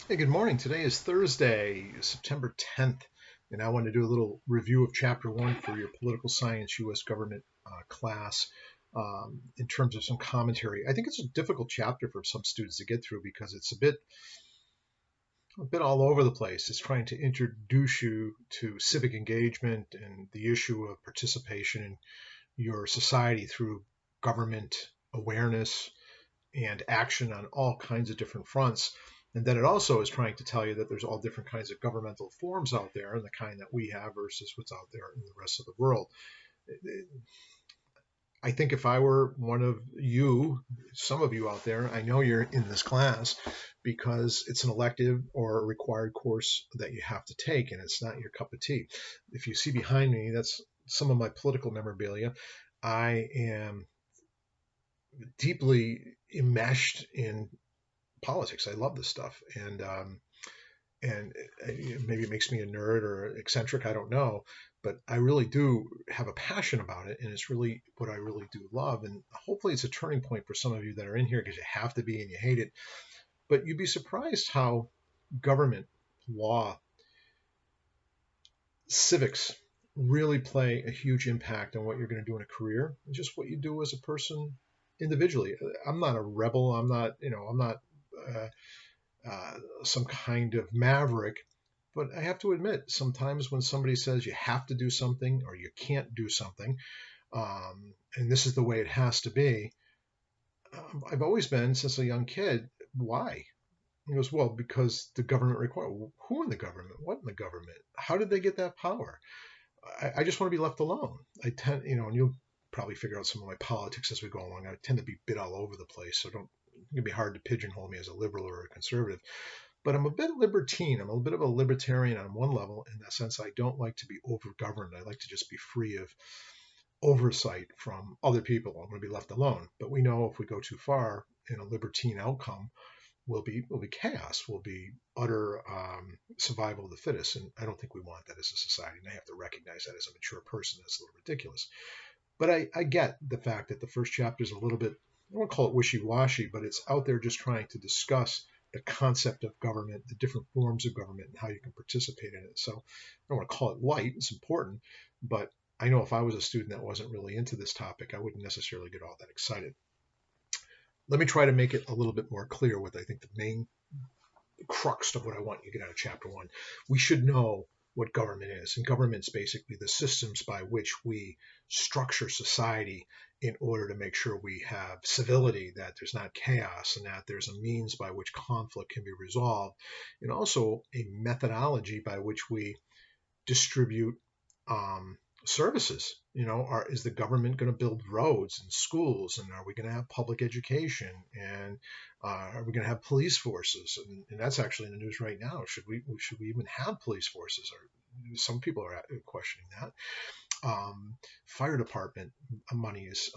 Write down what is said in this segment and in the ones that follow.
Hey, good morning. Today is Thursday, September 10th, and I want to do a little review of Chapter 1 for your Political Science U.S. Government class in terms of some commentary. I think it's a difficult chapter for some students to get through because it's a bit all over the place. It's trying to introduce you to civic engagement and the issue of participation in your society through government awareness and action on all kinds of different fronts. And then it also is trying to tell you that there's all different kinds of governmental forms out there and the kind that we have versus what's out there in the rest of the world. I think if I were one of you, some of you out there, I know you're in this class because it's an elective or a required course that you have to take, and it's not your cup of tea. If you see behind me, that's some of my political memorabilia. I am deeply enmeshed in politics. I love this stuff, and maybe it makes me a nerd or eccentric. I don't know, but I really do have a passion about it, and it's really what I really do love. And hopefully, it's a turning point for some of you that are in here because you have to be and you hate it. But you'd be surprised how government, law, civics really play a huge impact on what you're going to do in a career and just what you do as a person individually. I'm not a rebel. I'm not uh, some kind of maverick. But I have to admit, sometimes when somebody says you have to do something or you can't do something, and this is the way it has to be, I've always been, since a young kid, why? He goes, well, because the government requires. Who in the government? What in the government? How did they get that power? I just want to be left alone. I tend, and you'll probably figure out some of my politics as we go along. I tend to be a bit all over the place, so don't. It's gonna be hard to pigeonhole me as a liberal or a conservative. But I'm a bit libertine. I'm a bit of a libertarian on one level in that sense. I don't like to be over-governed. I like to just be free of oversight from other people. I'm going to be left alone. But we know if we go too far in a libertine outcome, will be chaos. Will be utter survival of the fittest. And I don't think we want that as a society. And I have to recognize that as a mature person. That's a little ridiculous. But I get the fact that the first chapter is a little bit, I won't call it wishy-washy, but it's out there just trying to discuss the concept of government, the different forms of government, and how you can participate in it. So I don't want to call it light, it's important, but I know if I was a student that wasn't really into this topic, I wouldn't necessarily get all that excited. Let me try to make it a little bit more clear what I think the main crux of what I want you to get out of chapter 1. We should know what government is. And government's basically the systems by which we structure society in order to make sure we have civility, that there's not chaos, and that there's a means by which conflict can be resolved, and also a methodology by which we distribute services. Is the government going to build roads and schools, and are we going to have public education, and are we going to have police forces? And that's actually in the news right now. Should we even have police forces? Or some people are questioning that. Fire department monies.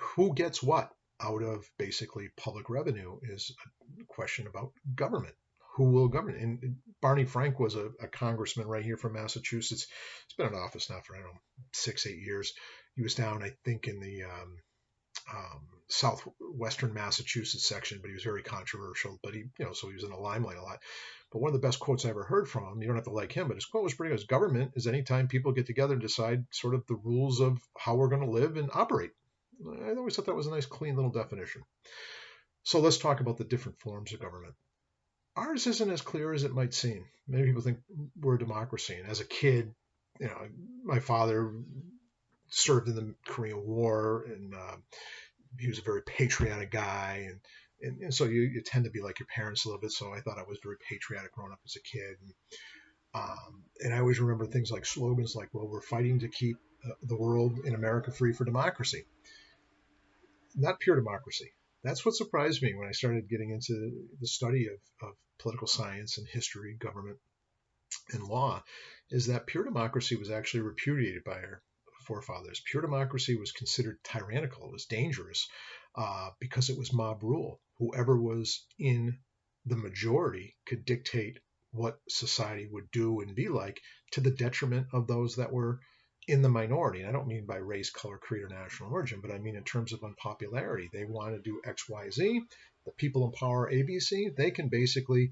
Who gets what out of basically public revenue is a question about government. Who will govern? And Barney Frank was a congressman right here from Massachusetts. He's been in office now for, I don't know, 6, 8 years. He was down, I think, in the southwestern Massachusetts section, but he was very controversial. But so he was in the limelight a lot. But one of the best quotes I ever heard from him, you don't have to like him, but his quote was pretty good. Government is any time people get together and decide sort of the rules of how we're going to live and operate. I always thought that was a nice, clean little definition. So let's talk about the different forms of government. Ours isn't as clear as it might seem. Many people think we're a democracy. And as a kid, my father served in the Korean War, and he was a very patriotic guy. And so you tend to be like your parents a little bit. So I thought I was very patriotic growing up as a kid. And I always remember things like slogans like, well, we're fighting to keep the world in America free for democracy. Not pure democracy. That's what surprised me when I started getting into the study of political science and history, government, and law, is that pure democracy was actually repudiated by our forefathers. Pure democracy was considered tyrannical. It was dangerous because it was mob rule. Whoever was in the majority could dictate what society would do and be like to the detriment of those that were in the minority. And I don't mean by race, color, creed, or national origin, but I mean in terms of unpopularity. They want to do X, Y, Z. The people in power ABC, they can basically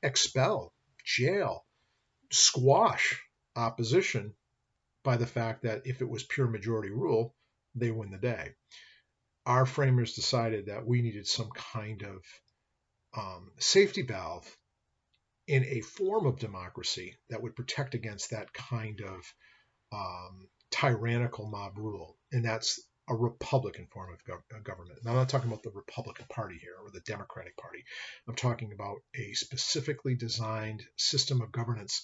expel, jail, squash opposition by the fact that if it was pure majority rule, they win the day. Our framers decided that we needed some kind of safety valve in a form of democracy that would protect against that kind of tyrannical mob rule. And that's a Republican form of government. Now, I'm not talking about the Republican Party here or the Democratic Party. I'm talking about a specifically designed system of governance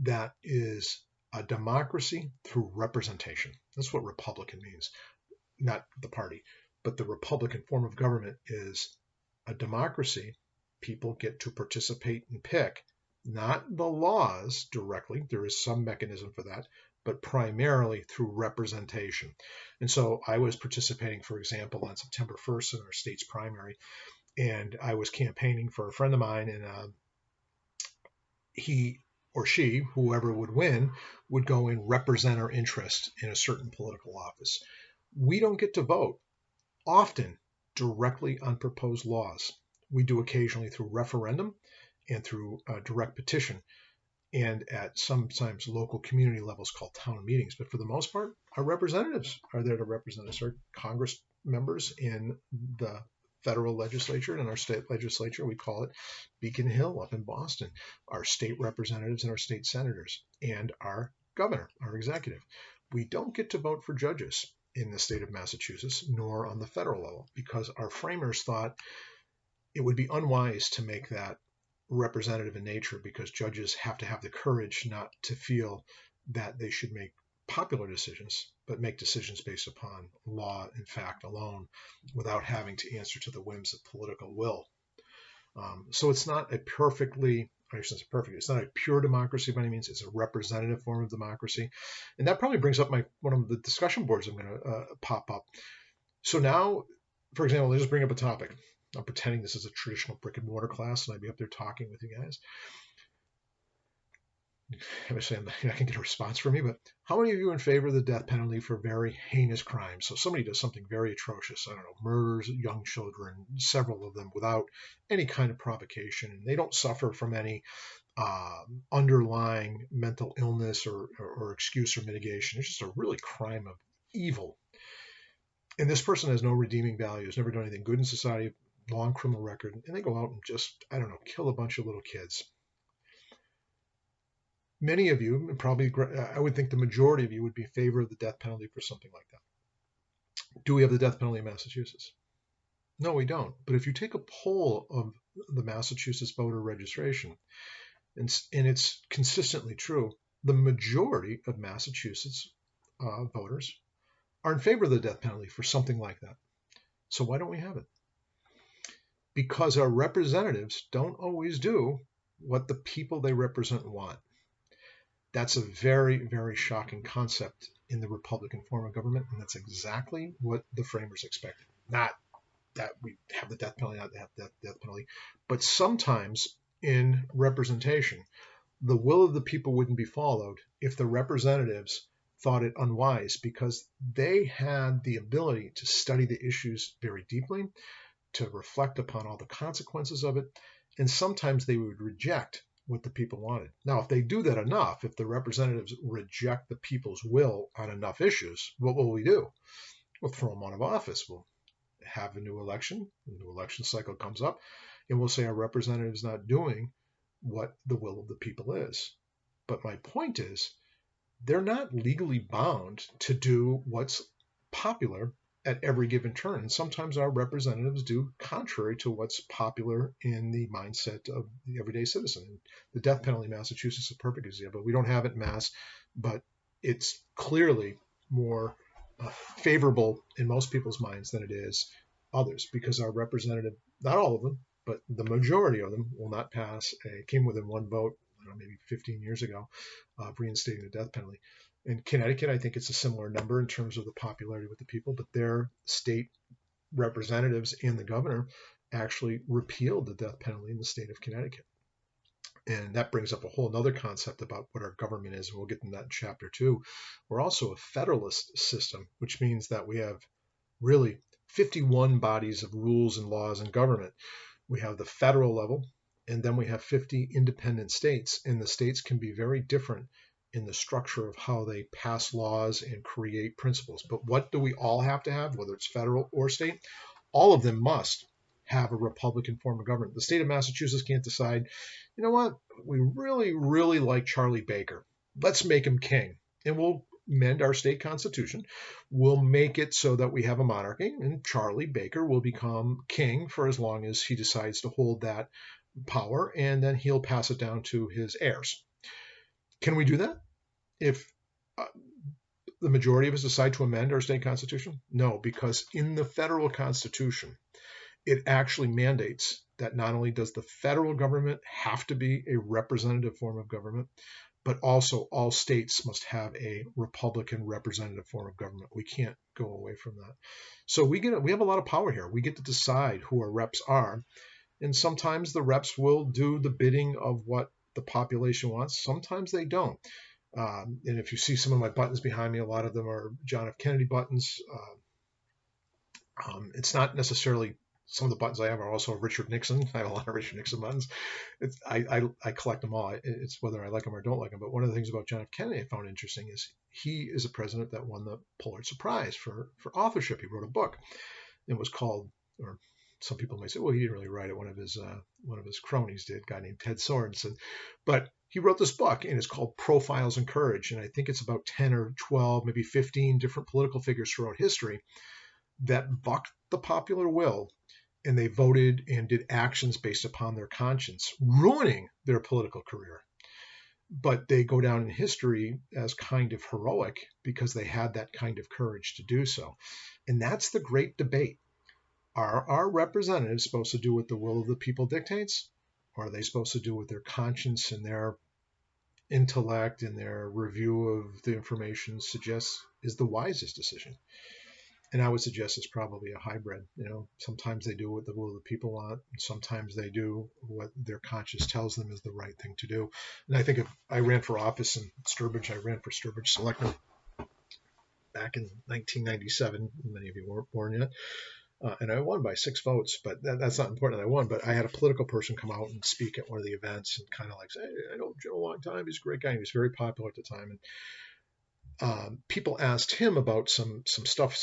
that is a democracy through representation. That's what Republican means, not the party. But the Republican form of government is a democracy. People get to participate and pick, not the laws directly. There is some mechanism for that, but primarily through representation. And so I was participating, for example, on September 1st in our state's primary, and I was campaigning for a friend of mine, and he or she, whoever would win, would go and represent our interest in a certain political office. We don't get to vote often directly on proposed laws. We do occasionally through referendum and through direct petition, and at sometimes local community levels called town meetings. But for the most part, our representatives are there to represent us. Our Congress members in the federal legislature and our state legislature, we call it Beacon Hill up in Boston, our state representatives and our state senators, and our governor, our executive. We don't get to vote for judges in the state of Massachusetts, nor on the federal level, because our framers thought it would be unwise to make that representative in nature, because judges have to have the courage not to feel that they should make popular decisions, but make decisions based upon law and fact alone without having to answer to the whims of political will. So it's not a perfectly, I shouldn't say perfect, it's not a pure democracy by any means. It's a representative form of democracy. And that probably brings up one of the discussion boards I'm going to pop up. So now, for example, let's just bring up a topic. I'm pretending this is a traditional brick and mortar class, and I'd be up there talking with you guys. I say I can get a response from you, but how many of you are in favor of the death penalty for very heinous crimes? So somebody does something very atrocious, I don't know, murders young children, several of them without any kind of provocation, and they don't suffer from any underlying mental illness or excuse or mitigation. It's just a really crime of evil. And this person has no redeeming value, has never done anything good in society, long criminal record, and they go out and just, I don't know, kill a bunch of little kids. Many of you, probably, I would think the majority of you would be in favor of the death penalty for something like that. Do we have the death penalty in Massachusetts? No, we don't. But if you take a poll of the Massachusetts voter registration, and it's consistently true, the majority of Massachusetts voters are in favor of the death penalty for something like that. So why don't we have it? Because our representatives don't always do what the people they represent want. That's a very, very shocking concept in the Republican form of government, and that's exactly what the framers expected. Not that we have the death penalty, not have the death penalty, but sometimes in representation, the will of the people wouldn't be followed if the representatives thought it unwise, because they had the ability to study the issues very deeply, to reflect upon all the consequences of it, and sometimes they would reject what the people wanted. Now, if they do that enough, if the representatives reject the people's will on enough issues, what will we do? We'll throw them out of office. We'll have a new election. The new election cycle comes up, and we'll say our representative is not doing what the will of the people is. But my point is, they're not legally bound to do what's popular at every given turn. And sometimes our representatives do contrary to what's popular in the mindset of the everyday citizen. The death penalty in Massachusetts is a perfect example. We don't have it in Mass, but it's clearly more favorable in most people's minds than it is others, because our representative, not all of them, but the majority of them will not pass. Came within one vote, maybe 15 years ago, of reinstating the death penalty. In Connecticut, I think it's a similar number in terms of the popularity with the people, but their state representatives and the governor actually repealed the death penalty in the state of Connecticut. And that brings up a whole other concept about what our government is. We'll get into that in chapter 2. We're also a federalist system, which means that we have really 51 bodies of rules and laws and government. We have the federal level, and then we have 50 independent states, and the states can be very different in the structure of how they pass laws and create principles. But what do we all have to have, whether it's federal or state? All of them must have a Republican form of government. The state of Massachusetts can't decide, you know what, we really, really like Charlie Baker. Let's make him king. And we'll amend our state constitution. We'll make it so that we have a monarchy, and Charlie Baker will become king for as long as he decides to hold that power, and then he'll pass it down to his heirs. Can we do that if the majority of us decide to amend our state constitution? No, because in the federal constitution, it actually mandates that not only does the federal government have to be a representative form of government, but also all states must have a Republican representative form of government. We can't go away from that. So we have a lot of power here. We get to decide who our reps are. And sometimes the reps will do the bidding of what the population wants. Sometimes they don't. And if you see some of my buttons behind me, a lot of them are John F. Kennedy buttons. It's not necessarily, some of the buttons I have are also Richard Nixon. I have a lot of Richard Nixon buttons. I collect them all. It's whether I like them or don't like them. But one of the things about John F. Kennedy I found interesting is he is a president that won the Pulitzer Prize for authorship. He wrote a book. It was called, or some people may say, well, he didn't really write it. One of his cronies did, a guy named Ted Sorensen. But he wrote this book, and it's called Profiles in Courage. And I think it's about 10 or 12, maybe 15 different political figures throughout history that bucked the popular will, and they voted and did actions based upon their conscience, ruining their political career. But they go down in history as kind of heroic because they had that kind of courage to do so. And that's the great debate. Are our representatives supposed to do what the will of the people dictates? Or are they supposed to do what their conscience and their intellect and their review of the information suggests is the wisest decision? And I would suggest it's probably a hybrid. Sometimes they do what the will of the people want, and sometimes they do what their conscience tells them is the right thing to do. And I think if I ran for office in Sturbridge, I ran for Sturbridge Selectman back in 1997. Many of you weren't born yet. And I won by 6 votes, but that's not important that I won. But I had a political person come out and speak at one of the events and kind of like say, hey, I know Joe a long time. He's a great guy. He was very popular at the time. And people asked him about some stuff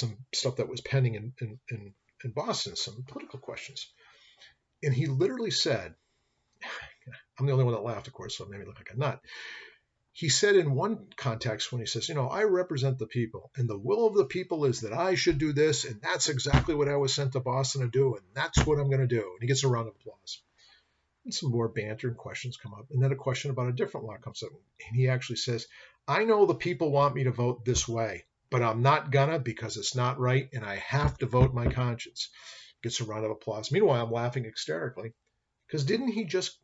that was pending in Boston, some political questions. And he literally said, I'm the only one that laughed, of course, so it made me look like a nut. He said in one context when he says, I represent the people, and the will of the people is that I should do this, and that's exactly what I was sent to Boston to do, and that's what I'm going to do. And he gets a round of applause. And some more banter and questions come up. And then a question about a different law comes up. And he actually says, I know the people want me to vote this way, but I'm not gonna because it's not right, and I have to vote my conscience. Gets a round of applause. Meanwhile, I'm laughing hysterically because didn't he just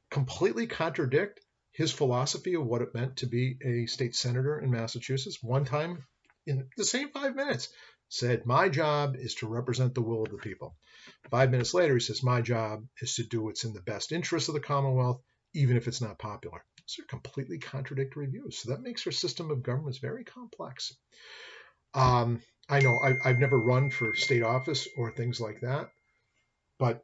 completely contradict his philosophy of what it meant to be a state senator in Massachusetts? One time in the same 5 minutes said, my job is to represent the will of the people. 5 minutes later, he says, my job is to do what's in the best interest of the Commonwealth, even if it's not popular. Those are completely contradictory views. So that makes our system of government very complex. I know I've never run for state office or things like that, but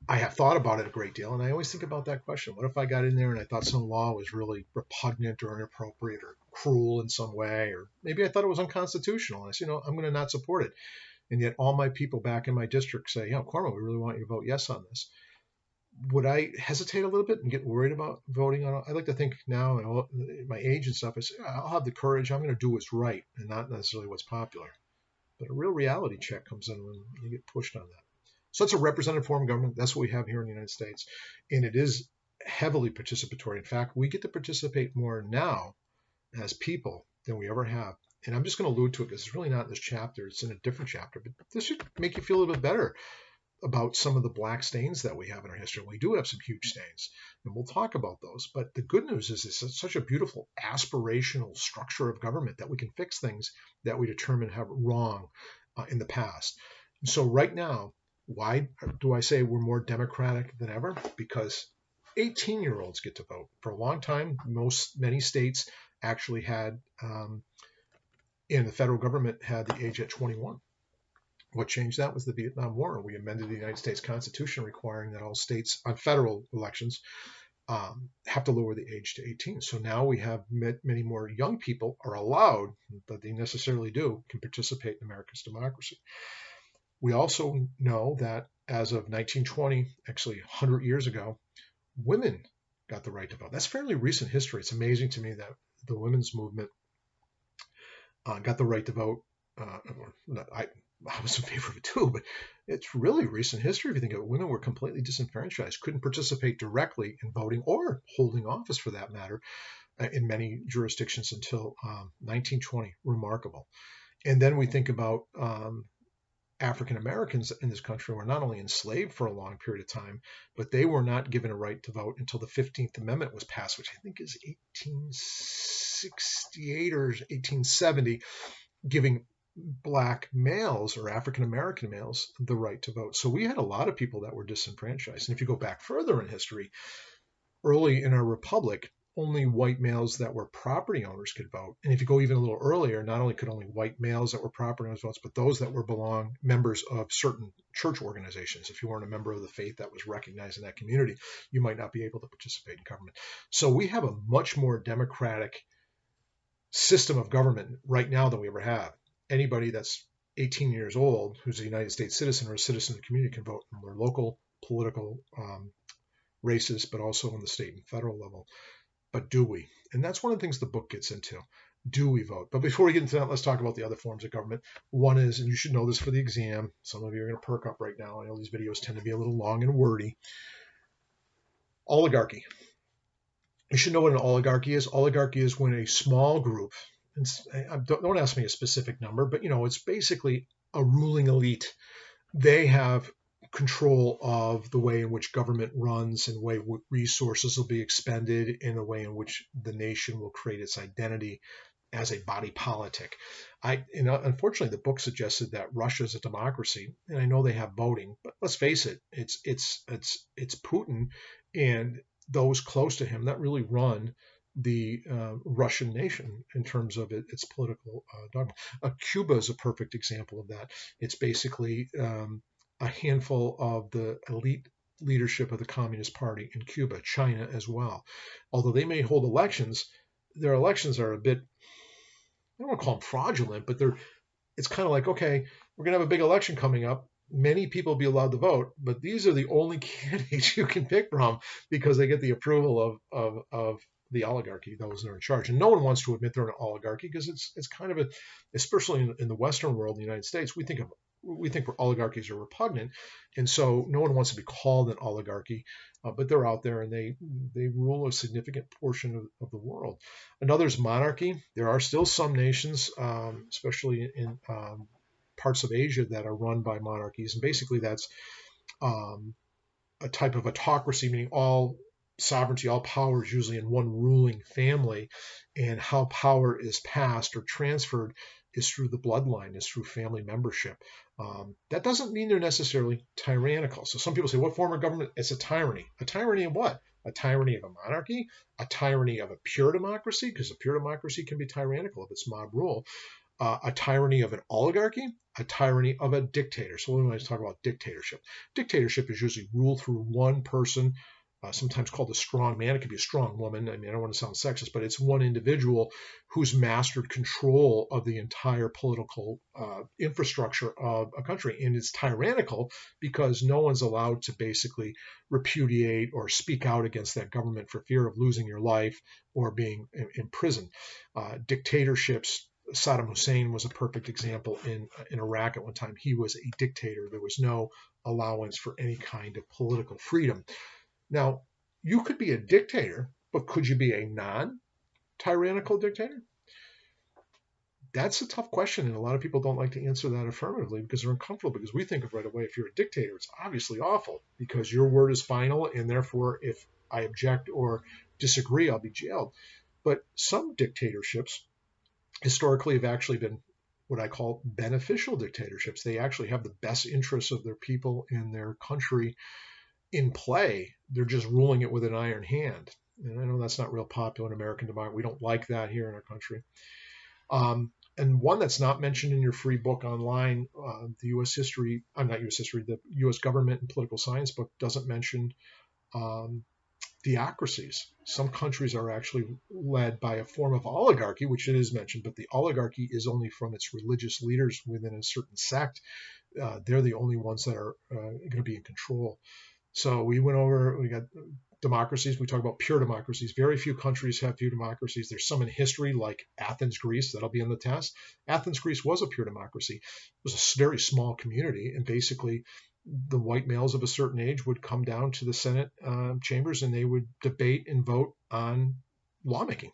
I have thought about it a great deal, and I always think about that question. What if I got in there and I thought some law was really repugnant or inappropriate or cruel in some way, or maybe I thought it was unconstitutional, and I said, I'm going to not support it. And yet all my people back in my district say, Cormac, we really want you to vote yes on this. Would I hesitate a little bit and get worried about voting on it? I like to think now, at my age and stuff, I say, I'll have the courage. I'm going to do what's right and not necessarily what's popular. But a real reality check comes in when you get pushed on that. So it's a representative form of government. That's what we have here in the United States. And it is heavily participatory. In fact, we get to participate more now as people than we ever have. And I'm just going to allude to it because it's really not in this chapter. It's in a different chapter. But this should make you feel a little bit better about some of the black stains that we have in our history. We do have some huge stains, and we'll talk about those. But the good news is it's such a beautiful aspirational structure of government that we can fix things that we determine have wrong in the past. And so right now, why do I say we're more democratic than ever? Because 18-year-olds get to vote. For a long time, many states actually had And the federal government had the age at 21. What changed that was the Vietnam War. We amended the United States Constitution requiring that all states on federal elections have to lower the age to 18. So now we have many more young people are allowed, but they necessarily do, can participate in America's democracy. We also know that as of 1920, actually 100 years ago, women got the right to vote. That's fairly recent history. It's amazing to me that the women's movement got the right to vote. I was in favor of it too, but it's really recent history. If you think of it, women were completely disenfranchised, couldn't participate directly in voting or holding office for that matter in many jurisdictions until 1920. Remarkable. And then we think about African Americans in this country were not only enslaved for a long period of time, but they were not given a right to vote until the 15th Amendment was passed, which I think is 1868 or 1870, giving Black males or African American males the right to vote. So we had a lot of people that were disenfranchised. And if you go back further in history, early in our republic, only white males that were property owners could vote. And if you go even a little earlier, not only could only white males that were property owners vote, but those that were members of certain church organizations. If you weren't a member of the faith that was recognized in that community, you might not be able to participate in government. So we have a much more democratic system of government right now than we ever have. Anybody that's 18 years old who's a United States citizen or a citizen of the community can vote in their local political races, but also on the state and federal level. But do we? And that's one of the things the book gets into. Do we vote? But before we get into that, let's talk about the other forms of government. One is, and you should know this for the exam, some of you are going to perk up right now. I know these videos tend to be a little long and wordy. Oligarchy. You should know what an oligarchy is. Oligarchy is when a small group, don't ask me a specific number, but it's basically a ruling elite. They have control of the way in which government runs and the way resources will be expended, in the way in which the nation will create its identity as a body politic. Unfortunately, the book suggested that Russia is a democracy, and I know they have voting, but let's face it, it's Putin and those close to him that really run the Russian nation in terms of its political dogma. Cuba is a perfect example of that. It's basically a handful of the elite leadership of the Communist Party in Cuba, China as well. Although they may hold elections, their elections are a bit, I don't want to call them fraudulent, but it's kind of like, okay, we're going to have a big election coming up. Many people will be allowed to vote, but these are the only candidates you can pick from because they get the approval of the oligarchy, those that are in charge. And no one wants to admit they're an oligarchy because it's kind of especially in the Western world, in the United States, we think oligarchies are repugnant, and so no one wants to be called an oligarchy, but they're out there and they rule a significant portion of the world. Another is monarchy. There are still some nations, especially in parts of Asia, that are run by monarchies, and basically that's a type of autocracy, meaning all sovereignty, all power is usually in one ruling family, and how power is passed or transferred is through the bloodline, is through family membership. That doesn't mean they're necessarily tyrannical. So some people say, what form of government? It's a tyranny. A tyranny of what? A tyranny of a monarchy? A tyranny of a pure democracy? Because a pure democracy can be tyrannical if it's mob rule. A tyranny of an oligarchy? A tyranny of a dictator. So when I talk about dictatorship, dictatorship is usually ruled through one person, sometimes called a strong man. It could be a strong woman. I mean, I don't want to sound sexist, but it's one individual who's mastered control of the entire political infrastructure of a country. And it's tyrannical because no one's allowed to basically repudiate or speak out against that government for fear of losing your life or being imprisoned. Dictatorships, Saddam Hussein was a perfect example in Iraq at one time. He was a dictator. There was no allowance for any kind of political freedom. Now, you could be a dictator, but could you be a non-tyrannical dictator? That's a tough question, and a lot of people don't like to answer that affirmatively because they're uncomfortable, because we think of right away, if you're a dictator, it's obviously awful because your word is final, and therefore if I object or disagree, I'll be jailed. But some dictatorships historically have actually been what I call beneficial dictatorships. They actually have the best interests of their people and their country in play. They're just ruling it with an iron hand. And I know that's not real popular in American democracy. We don't like that here in our country. And one that's not mentioned in your free book online, the U.S. history, I'm not U.S. history, the U.S. government and political science book doesn't mention um, theocracies. Some countries are actually led by a form of oligarchy, which it is mentioned, but the oligarchy is only from its religious leaders within a certain sect. They're the only ones that are going to be in control. So we got democracies. We talk about pure democracies. Very few countries have pure democracies. There's some in history, like Athens, Greece, that'll be in the test. Athens, Greece was a pure democracy. It was a very small community, and basically the white males of a certain age would come down to the Senate chambers and they would debate and vote on lawmaking.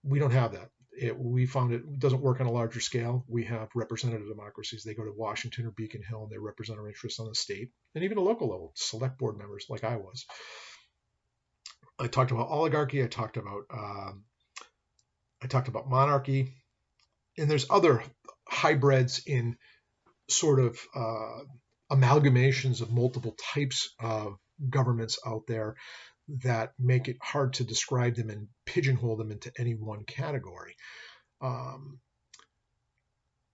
We don't have that. We found it doesn't work on a larger scale. We have representative democracies. They go to Washington or Beacon Hill and they represent our interests on the state and even a local level, select board members like I was. I talked about oligarchy. I talked about monarchy, and there's other hybrids in sort of amalgamations of multiple types of governments out there that make it hard to describe them and pigeonhole them into any one category.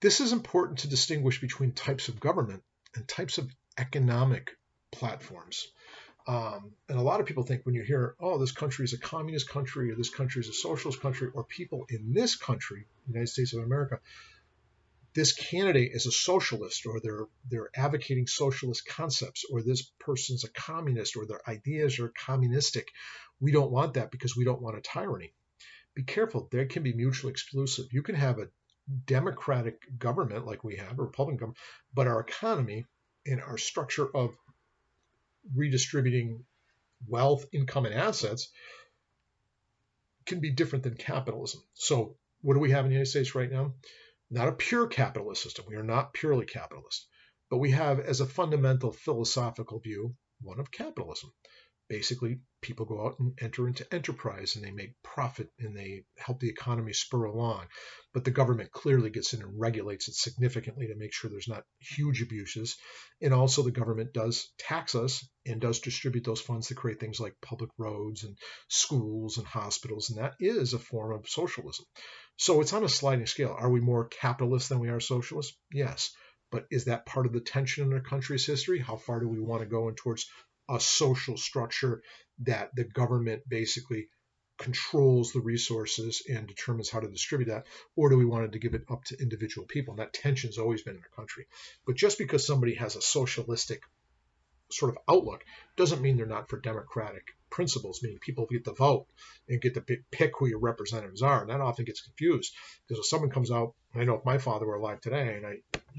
This is important to distinguish between types of government and types of economic platforms. And a lot of people think when you hear, oh, this country is a communist country, or this country is a socialist country, or people in this country, the United States of America, this candidate is a socialist, or they're advocating socialist concepts, or this person's a communist, or their ideas are communistic. We don't want that because we don't want a tyranny. Be careful. They can be mutually exclusive. You can have a democratic government like we have, a Republican government, but our economy and our structure of redistributing wealth, income, and assets can be different than capitalism. So what do we have in the United States right now? Not a pure capitalist system. We are not purely capitalist, but we have as a fundamental philosophical view one of capitalism. Basically, people go out and enter into enterprise and they make profit and they help the economy spur along. But the government clearly gets in and regulates it significantly to make sure there's not huge abuses. And also the government does tax us and does distribute those funds to create things like public roads and schools and hospitals. And that is a form of socialism. So it's on a sliding scale. Are we more capitalist than we are socialist? Yes. But is that part of the tension in our country's history? How far do we want to go in towards a social structure that the government basically controls the resources and determines how to distribute that, or do we want to give it up to individual people? And that tension's always been in our country. But just because somebody has a socialistic sort of outlook doesn't mean they're not for democratic principles, meaning people get to vote and get to pick who your representatives are. And that often gets confused because if someone comes out, I know if my father were alive today, and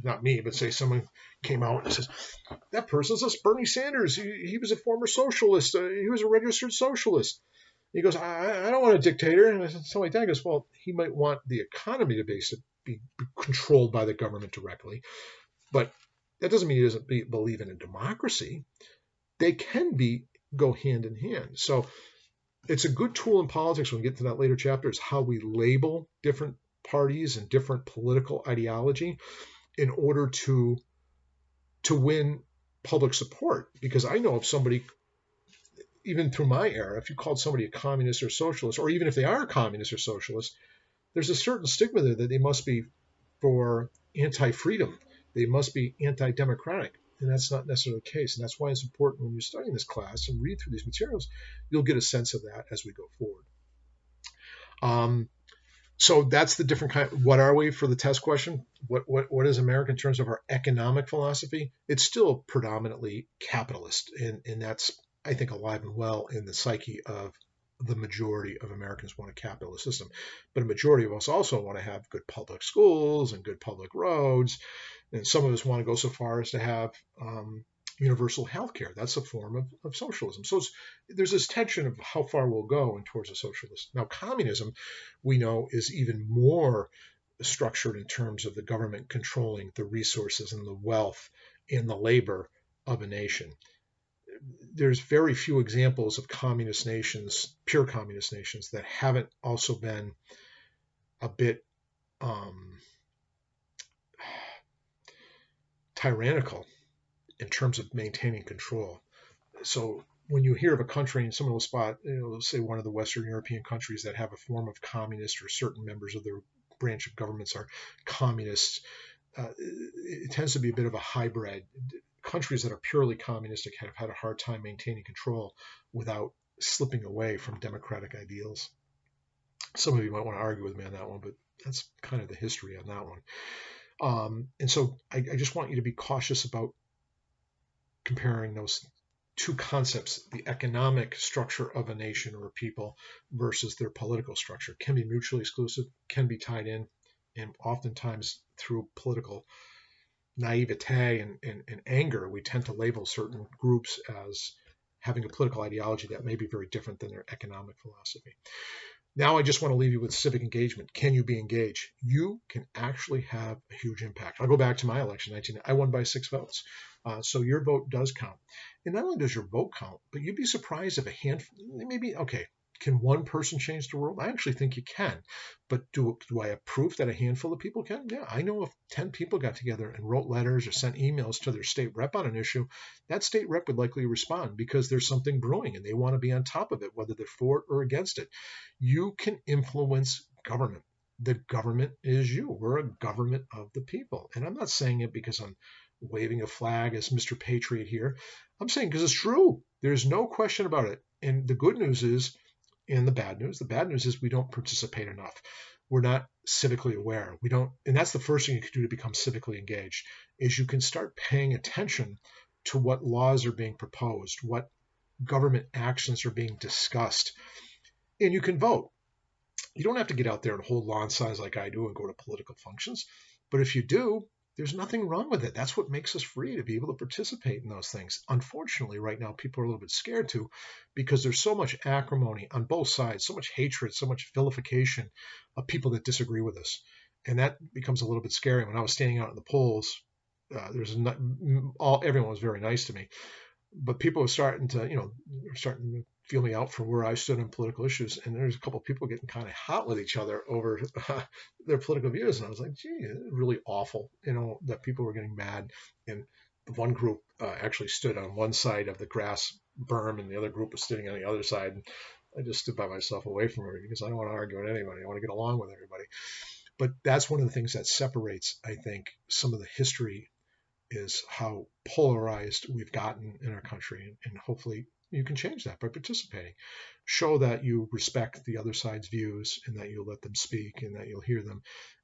not me, but say someone came out and says, that person's a Bernie Sanders. He was a former socialist. He was a registered socialist. He goes, I don't want a dictator. And something like that. He goes, well, he might want the economy to be controlled by the government directly. But that doesn't mean he doesn't believe in a democracy. They can go hand in hand. So it's a good tool in politics when we get to that later chapter is how we label different parties and different political ideology in order to win public support. Because I know if somebody, even through my era, if you called somebody a communist or socialist, or even if they are a communist or socialist, there's a certain stigma there that they must be for anti-freedom. They must be anti-democratic. And that's not necessarily the case. And that's why it's important when you're studying this class and read through these materials, you'll get a sense of that as we go forward. So that's the different kind. What are we for the test question? What is America in terms of our economic philosophy? It's still predominantly capitalist. And that's, I think, alive and well in the psyche of the majority of Americans want a capitalist system. But a majority of us also want to have good public schools and good public roads. And some of us want to go so far as to have universal health care. That's a form of socialism. So there's this tension of how far we'll go towards a socialist. Now, communism, we know, is even more structured in terms of the government controlling the resources and the wealth and the labor of a nation. There's very few examples of communist nations, pure communist nations, that haven't also been a bit tyrannical in terms of maintaining control. So when you hear of a country, and someone will spot, say one of the Western European countries that have a form of communist or certain members of their branch of governments are communists. It tends to be a bit of a hybrid. Countries that are purely communistic have had a hard time maintaining control without slipping away from democratic ideals. Some of you might want to argue with me on that one, but that's kind of the history on that one. And so I just want you to be cautious about comparing those two concepts, the economic structure of a nation or a people versus their political structure. Can be mutually exclusive, can be tied in, and oftentimes through political naivete and anger, we tend to label certain groups as having a political ideology that may be very different than their economic philosophy. Now I just want to leave you with civic engagement. Can you be engaged? You can actually have a huge impact. I'll go back to my election, I won by 6 votes. So your vote does count. And not only does your vote count, but you'd be surprised if a handful, maybe, okay, can one person change the world? I actually think you can. But do I have proof that a handful of people can? Yeah, I know if 10 people got together and wrote letters or sent emails to their state rep on an issue, that state rep would likely respond because there's something brewing and they want to be on top of it, whether they're for it or against it. You can influence government. The government is you. We're a government of the people. And I'm not saying it because I'm waving a flag as Mr. Patriot here. I'm saying because it's true. There's no question about it. And the good news is, and the bad news is we don't participate enough. We're not civically aware. We don't, and that's the first thing you can do to become civically engaged, is you can start paying attention to what laws are being proposed, what government actions are being discussed, and you can vote. You don't have to get out there and hold lawn signs like I do and go to political functions, but if you do, there's nothing wrong with it. That's what makes us free, to be able to participate in those things. Unfortunately, right now, people are a little bit scared to, because there's so much acrimony on both sides, so much hatred, so much vilification of people that disagree with us. And that becomes a little bit scary. When I was standing out in the polls, everyone was very nice to me, but people were starting to feel me out for where I stood on political issues. And there's a couple of people getting kind of hot with each other over their political views. And I was like, gee, it's really awful, that people were getting mad. And the one group actually stood on one side of the grass berm and the other group was sitting on the other side. And I just stood by myself away from her because I don't want to argue with anybody. I want to get along with everybody. But that's one of the things that separates, I think, some of the history is how polarized we've gotten in our country. And hopefully you can change that by participating. Show that you respect the other side's views and that you'll let them speak and that you'll hear them.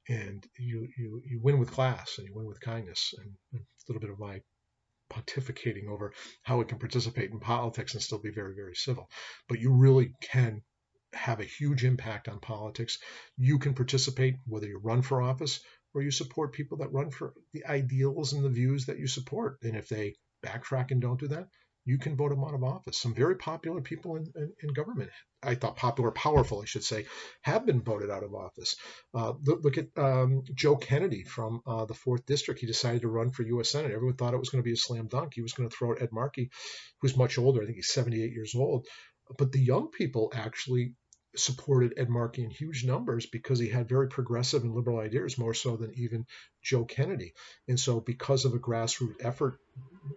And you win with class and you win with kindness. And a little bit of my pontificating over how we can participate in politics and still be very, very civil. But you really can have a huge impact on politics. You can participate whether you run for office or you support people that run for the ideals and the views that you support. And if they backtrack and don't do that, you can vote them out of office. Some very popular people in government, I thought powerful, I should say, have been voted out of office. Look at Joe Kennedy from the 4th District. He decided to run for U.S. Senate. Everyone thought it was going to be a slam dunk. He was going to throw out Ed Markey, who's much older. I think he's 78 years old. But the young people actually supported Ed Markey in huge numbers because he had very progressive and liberal ideas, more so than even Joe Kennedy. And so because of a grassroots effort,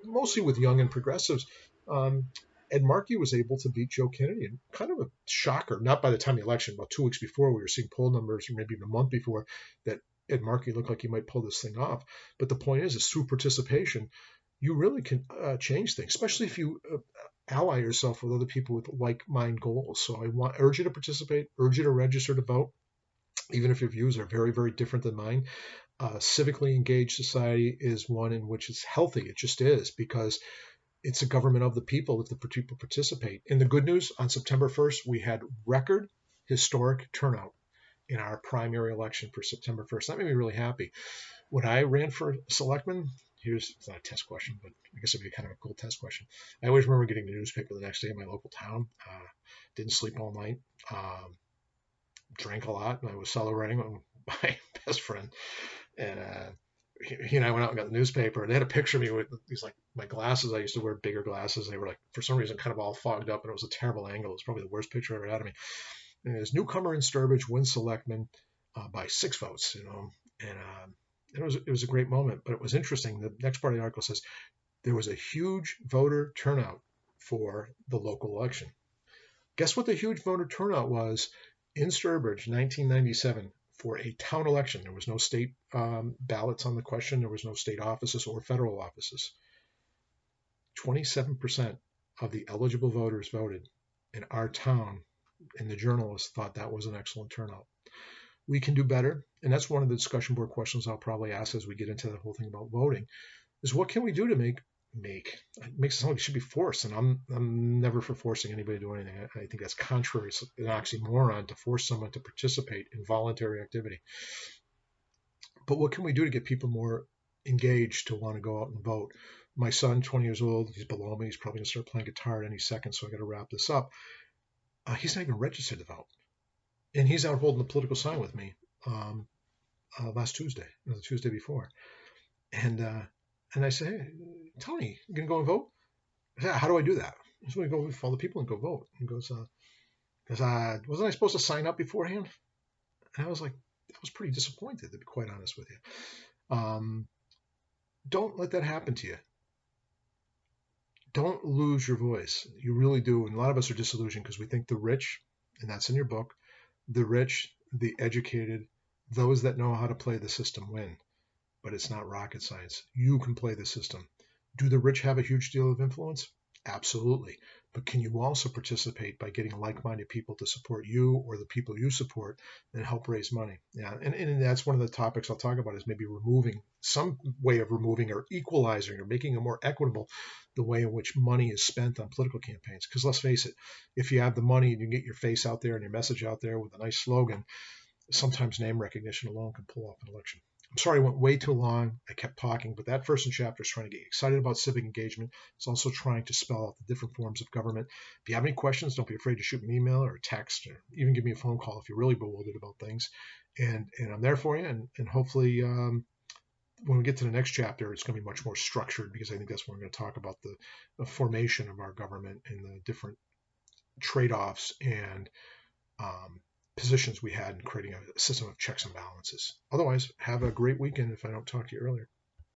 mostly with young and progressives, Ed Markey was able to beat Joe Kennedy. And kind of a shocker, not by the time of the election, about 2 weeks before, we were seeing poll numbers, or maybe even a month before, that Ed Markey looked like he might pull this thing off. But the point is through participation, you really can change things, especially if you ally yourself with other people with like-minded goals. So I urge you to participate, urge you to register to vote, even if your views are very, very different than mine. Civically engaged society is one in which it's healthy. It just is, because it's a government of the people if the people participate. And the good news, on September 1st, we had record historic turnout in our primary election for September 1st. That made me really happy. When I ran for selectman, it's not a test question, but I guess it'd be kind of a cool test question. I always remember getting the newspaper the next day in my local town. Didn't sleep all night. Drank a lot. And I was celebrating with my best friend. And he and I went out and got the newspaper. And they had a picture of me with these, like, my glasses. I used to wear bigger glasses. They were, like, for some reason, kind of all fogged up. And it was a terrible angle. It was probably the worst picture I ever had of me. And this newcomer in Sturbridge wins selectman by 6 votes, And it was a great moment. But it was interesting. The next part of the article says there was a huge voter turnout for the local election. Guess what the huge voter turnout was in Sturbridge, 1997? for a town election. There was no state ballots on the question. There was no state offices or federal offices. 27% of the eligible voters voted in our town, and the journalists thought that was an excellent turnout. We can do better, and that's one of the discussion board questions I'll probably ask as we get into the whole thing about voting, is what can we do to make it makes it sound like it should be forced, and I'm never for forcing anybody to do anything. I think that's contrary. It's an oxymoron to force someone to participate in voluntary activity. But what can we do to get people more engaged to want to go out and vote? My son, 20 years old, he's below me. He's probably going to start playing guitar at any second, so I got to wrap this up. He's not even registered to vote, and he's out holding the political sign with me last Tuesday, or the Tuesday before, and I say, hey, Tony, you gonna go and vote? I said, how do I do that? So we go with all the people and go vote. He goes, wasn't I supposed to sign up beforehand? And I was like, I was pretty disappointed, to be quite honest with you. Don't let that happen to you. Don't lose your voice. You really do. And a lot of us are disillusioned because we think the rich, and that's in your book, the rich, the educated, those that know how to play the system win. But it's not rocket science. You can play the system. Do the rich have a huge deal of influence? Absolutely. But can you also participate by getting like-minded people to support you or the people you support and help raise money? Yeah, and that's one of the topics I'll talk about, is maybe removing some way of removing or equalizing or making it more equitable, the way in which money is spent on political campaigns. Because let's face it, if you have the money and you get your face out there and your message out there with a nice slogan, sometimes name recognition alone can pull off an election. I'm sorry I went way too long. I kept talking, but that first chapter is trying to get you excited about civic engagement. It's also trying to spell out the different forms of government. If you have any questions, don't be afraid to shoot me an email or a text, or even give me a phone call if you're really bewildered about things. And I'm there for you. And hopefully, when we get to the next chapter, it's going to be much more structured, because I think that's when we're going to talk about the formation of our government and the different trade-offs and positions we had in creating a system of checks and balances. Otherwise, have a great weekend if I don't talk to you earlier.